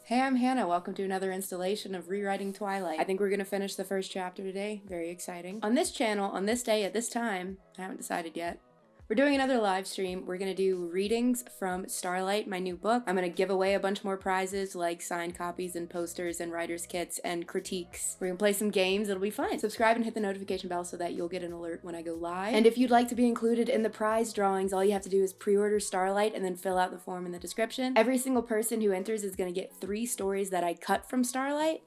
Hey, I'm Hannah. Welcome to another installation of Rewriting Twilight. I think we're going to finish the first chapter today. Very exciting. On this channel, on this day, at this time, I haven't decided yet, we're doing another live stream. We're going to do readings from Starlight, my new book. I'm going to give away a bunch more prizes like signed copies and posters and writer's kits and critiques. We're going to play some games. It'll be fun. Subscribe and hit the notification bell so that you'll get an alert when I go live. And if you'd like to be included in the prize drawings, all you have to do is pre-order Starlight and then fill out the form in the description. Every single person who enters is going to get 3 stories that I cut from Starlight.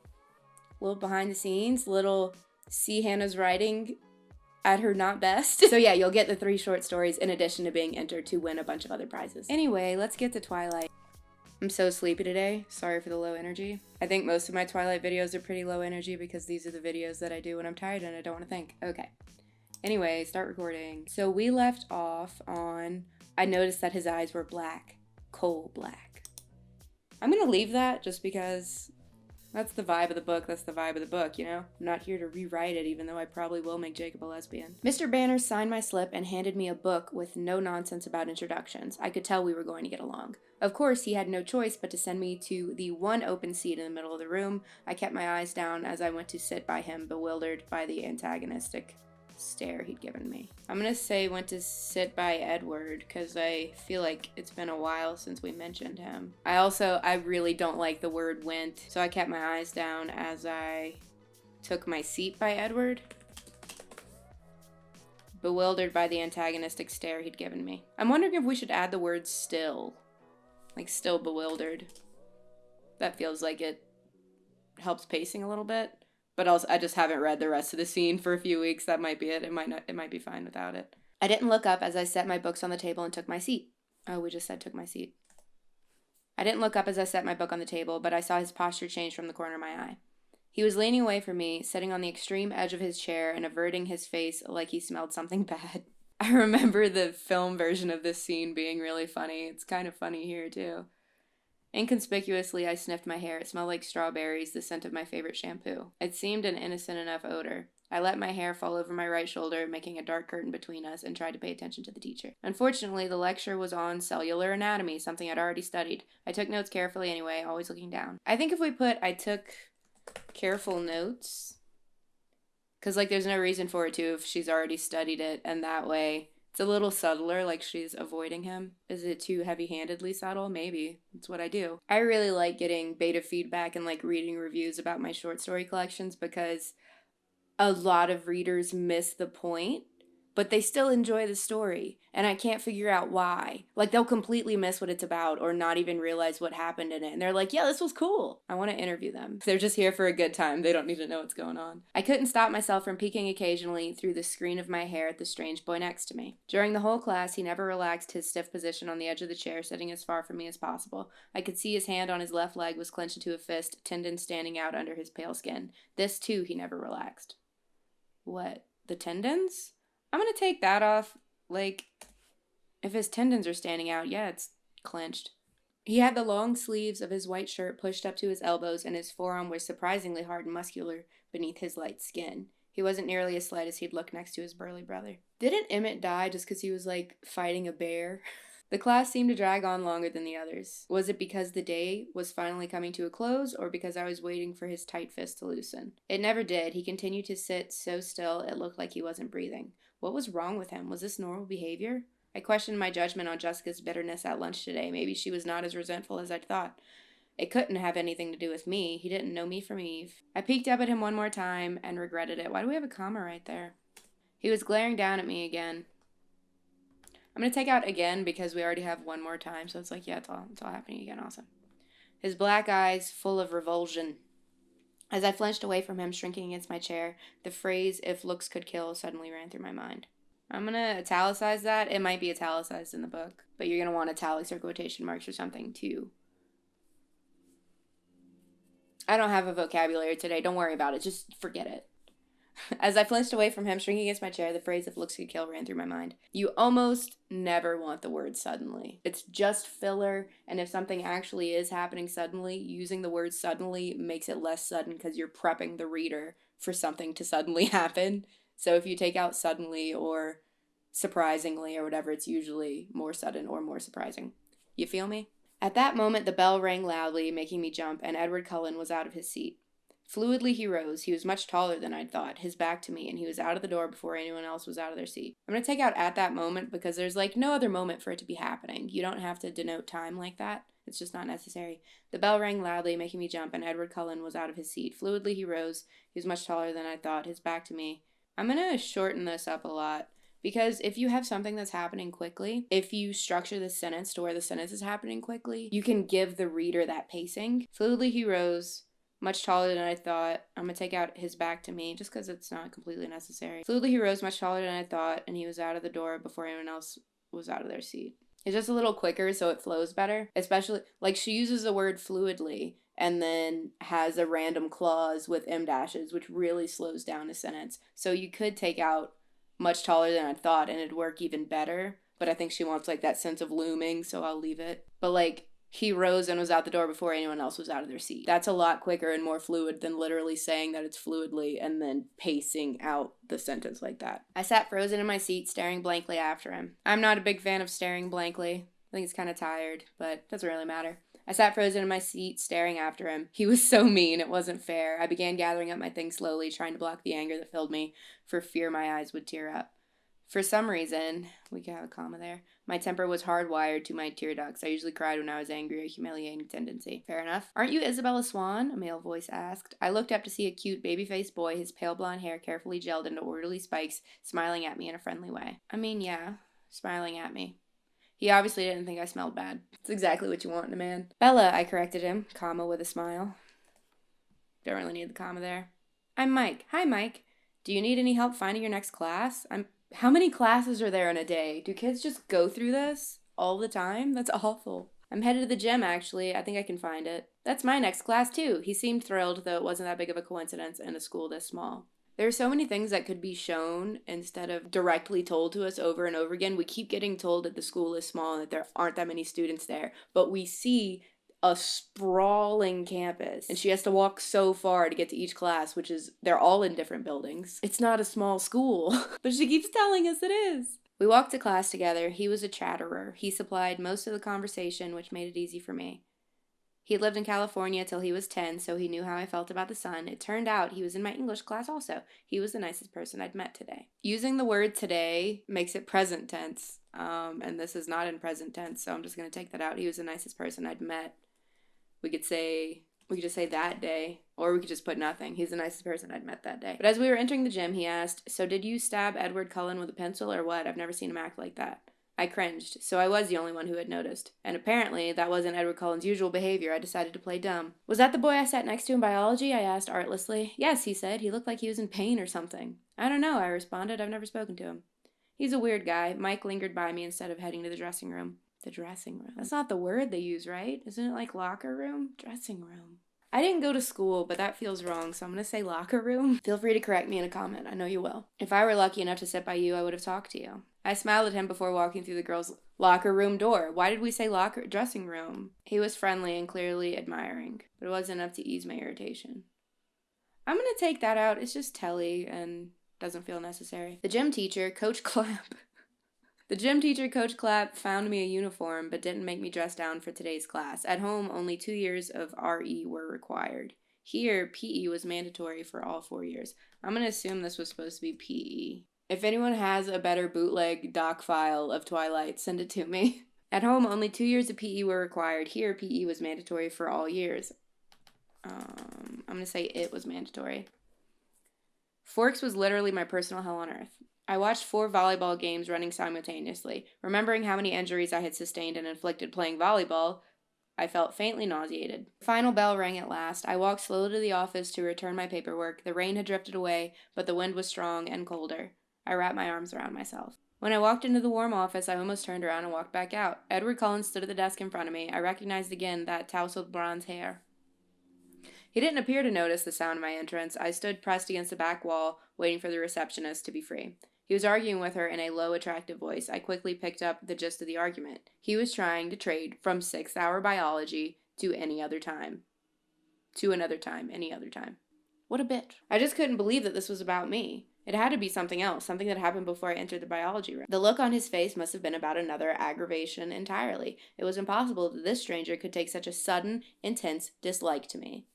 A little behind the scenes, little see Hannah's writing at her not best. So yeah, you'll get the 3 short stories in addition to being entered to win a bunch of other prizes. Anyway, let's get to Twilight. I'm so sleepy today. Sorry for the low energy. I think most of my Twilight videos are pretty low energy because these are the videos that I do when I'm tired and I don't want to think. Okay. Anyway, start recording. So we left off on, I noticed that his eyes were black. Coal black. I'm gonna leave that just because that's the vibe of the book. That's the vibe of the book, you know? I'm not here to rewrite it, even though I probably will make Jacob a lesbian. Mr. Banner signed my slip and handed me a book with no nonsense about introductions. I could tell we were going to get along. Of course, he had no choice but to send me to the one open seat in the middle of the room. I kept my eyes down as I went to sit by him, bewildered by the antagonistic stare he'd given me. I'm gonna say went to sit by Edward because I feel like it's been a while since we mentioned him. I really don't like the word went, so I kept my eyes down as I took my seat by Edward, bewildered by the antagonistic stare he'd given me. I'm wondering if we should add the word still, like still bewildered. That feels like it helps pacing a little bit. But also, I just haven't read the rest of the scene for a few weeks. That might be it. It might be fine without it. I didn't look up as I set my books on the table and took my seat. Oh, we just said took my seat. I didn't look up as I set my book on the table, but I saw his posture change from the corner of my eye. He was leaning away from me, sitting on the extreme edge of his chair and averting his face like he smelled something bad. I remember the film version of this scene being really funny. It's kind of funny here, too. Inconspicuously, I sniffed my hair. It smelled like strawberries, the scent of my favorite shampoo. It seemed an innocent enough odor. I let my hair fall over my right shoulder, making a dark curtain between us, and tried to pay attention to the teacher. Unfortunately, the lecture was on cellular anatomy, something I'd already studied. I took notes carefully anyway, always looking down. I think if we put I took careful notes, because there's no reason for it to if she's already studied it, and that way it's a little subtler, like she's avoiding him. Is it too heavy-handedly subtle? Maybe. It's what I do. I really like getting beta feedback and reading reviews about my short story collections because a lot of readers miss the point, but they still enjoy the story, and I can't figure out why. They'll completely miss what it's about or not even realize what happened in it, and they're like, yeah, this was cool. I want to interview them. They're just here for a good time. They don't need to know what's going on. I couldn't stop myself from peeking occasionally through the screen of my hair at the strange boy next to me. During the whole class, he never relaxed his stiff position on the edge of the chair, sitting as far from me as possible. I could see his hand on his left leg was clenched into a fist, tendons standing out under his pale skin. This, too, he never relaxed. What? The tendons? I'm gonna take that off. If his tendons are standing out, yeah, it's clenched. He had the long sleeves of his white shirt pushed up to his elbows, and his forearm was surprisingly hard and muscular beneath his light skin. He wasn't nearly as slight as he'd look next to his burly brother. Didn't Emmett die just because he was, fighting a bear? The class seemed to drag on longer than the others. Was it because the day was finally coming to a close, or because I was waiting for his tight fist to loosen? It never did. He continued to sit so still it looked like he wasn't breathing. What was wrong with him? Was this normal behavior? I questioned my judgment on Jessica's bitterness at lunch today. Maybe she was not as resentful as I'd thought. It couldn't have anything to do with me. He didn't know me from Eve. I peeked up at him one more time and regretted it. Why do we have a comma right there? He was glaring down at me again. I'm going to take out again because we already have one more time. So it's yeah, it's all happening again. Awesome. His black eyes full of revulsion. As I flinched away from him, shrinking against my chair, the phrase, if looks could kill, suddenly ran through my mind. I'm going to italicize that. It might be italicized in the book, but you're going to want italics or quotation marks or something, too. I don't have a vocabulary today. Don't worry about it. Just forget it. As I flinched away from him, shrinking against my chair, the phrase, if looks could kill, ran through my mind. You almost never want the word suddenly. It's just filler, and if something actually is happening suddenly, using the word suddenly makes it less sudden because you're prepping the reader for something to suddenly happen. So if you take out suddenly or surprisingly or whatever, it's usually more sudden or more surprising. You feel me? At that moment, the bell rang loudly, making me jump, and Edward Cullen was out of his seat. Fluidly he rose. He was much taller than I'd thought, his back to me, and he was out of the door before anyone else was out of their seat. I'm going to take out at that moment because there's like no other moment for it to be happening. You don't have to denote time like that. It's just not necessary. The bell rang loudly, making me jump, and Edward Cullen was out of his seat. Fluidly he rose. He was much taller than I thought, his back to me. I'm going to shorten this up a lot. Because if you have something that's happening quickly, if you structure the sentence to where the sentence is happening quickly, you can give the reader that pacing. Fluidly he rose, much taller than I thought. I'm going to take out his back to me just because it's not completely necessary. Fluidly he rose, much taller than I thought, and he was out of the door before anyone else was out of their seat. It's just a little quicker so it flows better. Especially, like she uses the word fluidly and then has a random clause with em dashes, which really slows down a sentence. So you could take out much taller than I thought, and it'd work even better. But I think she wants, like, that sense of looming, so I'll leave it. But, like, he rose and was out the door before anyone else was out of their seat. That's a lot quicker and more fluid than literally saying that it's fluidly and then pacing out the sentence like that. I sat frozen in my seat, staring blankly after him. I'm not a big fan of staring blankly. I think it's kind of tired, but it doesn't really matter. I sat frozen in my seat, staring after him. He was so mean, it wasn't fair. I began gathering up my things slowly, trying to block the anger that filled me, for fear my eyes would tear up. For some reason, we could have a comma there, my temper was hardwired to my tear ducts. I usually cried when I was angry, a humiliating tendency. Fair enough. Aren't you Isabella Swan? A male voice asked. I looked up to see a cute, baby-faced boy, his pale blonde hair carefully gelled into orderly spikes, smiling at me in a friendly way. I mean, yeah, smiling at me. He obviously didn't think I smelled bad. It's exactly what you want in a man. Bella, I corrected him, comma with a smile. Don't really need the comma there. I'm Mike. Hi, Mike. Do you need any help finding your next class? How many classes are there in a day? Do kids just go through this all the time? That's awful. I'm headed to the gym, actually. I think I can find it. That's my next class, too. He seemed thrilled, though it wasn't that big of a coincidence in a school this small. There are so many things that could be shown instead of directly told to us over and over again. We keep getting told that the school is small and that there aren't that many students there, but we see a sprawling campus, and she has to walk so far to get to each class, which is, they're all in different buildings. It's not a small school, but she keeps telling us it is. We walked to class together. He was a chatterer. He supplied most of the conversation, which made it easy for me. He had lived in California till he was 10, so he knew how I felt about the sun. It turned out he was in my English class also. He was the nicest person I'd met today. Using the word today makes it present tense, and this is not in present tense, so I'm just going to take that out. He was the nicest person I'd met. We could just say that day, or we could just put nothing. He's the nicest person I'd met that day. But as we were entering the gym, he asked, so did you stab Edward Cullen with a pencil or what? I've never seen him act like that. I cringed, so I was the only one who had noticed. And apparently, that wasn't Edward Cullen's usual behavior. I decided to play dumb. Was that the boy I sat next to in biology? I asked artlessly. Yes, he said. He looked like he was in pain or something. I don't know, I responded. I've never spoken to him. He's a weird guy. Mike lingered by me instead of heading to the dressing room. The dressing room. That's not the word they use, right? Isn't it like locker room? Dressing room. I didn't go to school, but that feels wrong, so I'm going to say locker room. Feel free to correct me in a comment. I know you will. If I were lucky enough to sit by you, I would have talked to you. I smiled at him before walking through the girls' locker room door. Why did we say dressing room? He was friendly and clearly admiring, but it wasn't enough to ease my irritation. I'm going to take that out. It's just telly and doesn't feel necessary. The gym teacher, Coach Clapp, found me a uniform but didn't make me dress down for today's class. At home, only 2 years of RE were required. Here, PE was mandatory for all 4 years. I'm going to assume this was supposed to be PE. If anyone has a better bootleg doc file of Twilight, send it to me. At home, only 2 years of PE were required. Here, PE was mandatory for all years. I'm going to say it was mandatory. Forks was literally my personal hell on earth. I watched 4 volleyball games running simultaneously. Remembering how many injuries I had sustained and inflicted playing volleyball, I felt faintly nauseated. The final bell rang at last. I walked slowly to the office to return my paperwork. The rain had drifted away, but the wind was strong and colder. I wrapped my arms around myself. When I walked into the warm office, I almost turned around and walked back out. Edward Cullen stood at the desk in front of me. I recognized again that tousled bronze hair. He didn't appear to notice the sound of my entrance. I stood pressed against the back wall, waiting for the receptionist to be free. He was arguing with her in a low, attractive voice. I quickly picked up the gist of the argument. He was trying to trade from 6-hour biology to any other time. To another time, any other time. What a bitch. I just couldn't believe that this was about me. It had to be something else, something that happened before I entered the biology room. The look on his face must have been about another aggravation entirely. It was impossible that this stranger could take such a sudden, intense dislike to me.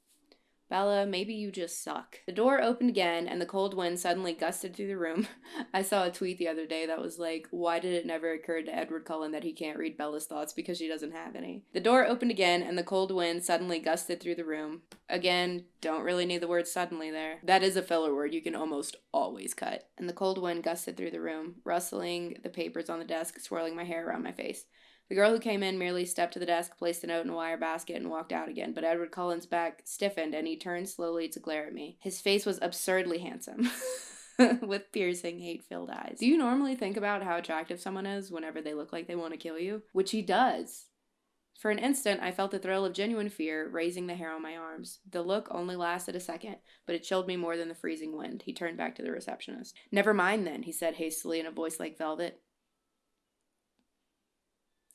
Bella, maybe you just suck. The door opened again, and the cold wind suddenly gusted through the room. I saw a tweet the other day that was like, why did it never occur to Edward Cullen that he can't read Bella's thoughts because she doesn't have any? The door opened again, and the cold wind suddenly gusted through the room. Again, don't really need the word suddenly there. That is a filler word you can almost always cut. And the cold wind gusted through the room, rustling the papers on the desk, swirling my hair around my face. The girl who came in merely stepped to the desk, placed a note in a wire basket, and walked out again, but Edward Cullen's back stiffened, and he turned slowly to glare at me. His face was absurdly handsome, with piercing, hate-filled eyes. Do you normally think about how attractive someone is whenever they look like they want to kill you? Which he does. For an instant, I felt the thrill of genuine fear, raising the hair on my arms. The look only lasted a second, but it chilled me more than the freezing wind. He turned back to the receptionist. "Never mind, then," he said hastily in a voice like velvet.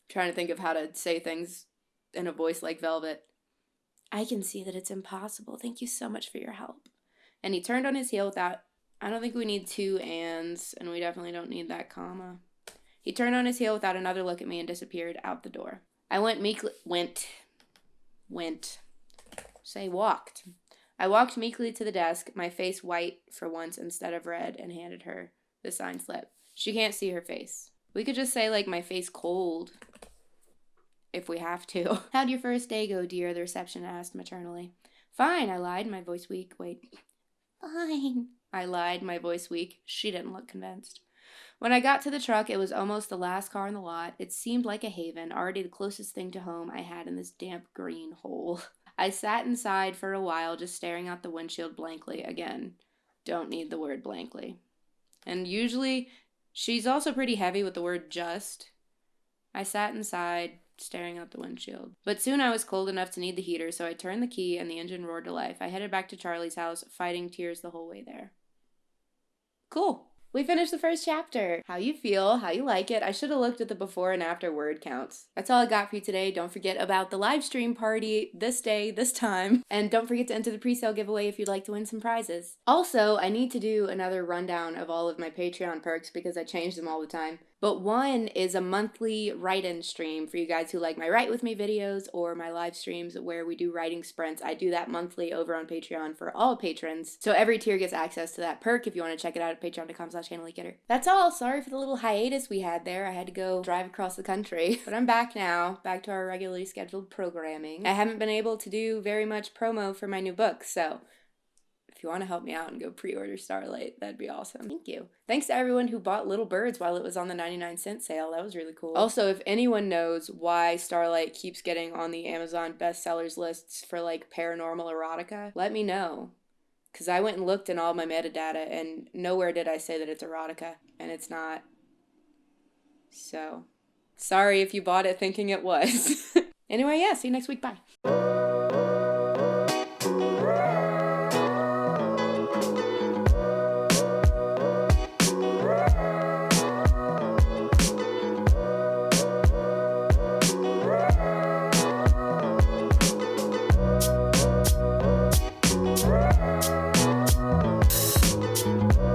Trying to think of how to say things in a voice like velvet. "I can see that it's impossible. Thank you so much for your help." And he turned on his heel without, I don't think we need two ands, and we definitely don't need that comma. He turned on his heel without another look at me and disappeared out the door. I walked. I walked meekly to the desk, my face white for once instead of red, and handed her the signed slip. She can't see her face. We could just say, like, my face cold, if we have to. "How'd your first day go, dear?" the receptionist asked maternally. "Fine," I lied, my voice weak. Fine, I lied, my voice weak. She didn't look convinced. When I got to the truck, it was almost the last car in the lot. It seemed like a haven, already the closest thing to home I had in this damp green hole. I sat inside for a while, just staring out the windshield blankly. Again, don't need the word blankly. And usually, she's also pretty heavy with the word just. I sat inside, staring out the windshield. But soon I was cold enough to need the heater, so I turned the key and the engine roared to life. I headed back to Charlie's house, fighting tears the whole way there. Cool. We finished the first chapter. How you feel, how you like it. I should have looked at the before and after word counts. That's all I got for you today. Don't forget about the live stream party this day, this time. And don't forget to enter the pre-sale giveaway if you'd like to win some prizes. Also, I need to do another rundown of all of my Patreon perks because I change them all the time. But one is a monthly write-in stream for you guys who like my Write With Me videos or my live streams where we do writing sprints. I do that monthly over on Patreon for all patrons. So every tier gets access to that perk if you want to check it out at patreon.com/ChannelGetter. That's all. Sorry for the little hiatus we had there. I had to go drive across the country. But I'm back now, back to our regularly scheduled programming. I haven't been able to do very much promo for my new book, so if you want to help me out and go pre-order Starlight, that'd be awesome. Thank you. Thanks to everyone who bought Little Birds while it was on the 99-cent sale. That was really cool. Also, if anyone knows why Starlight keeps getting on the Amazon bestsellers lists for, like, paranormal erotica, let me know. Because I went and looked in all my metadata, and nowhere did I say that it's erotica, and it's not. So, sorry if you bought it thinking it was. Anyway, yeah, see you next week. Bye.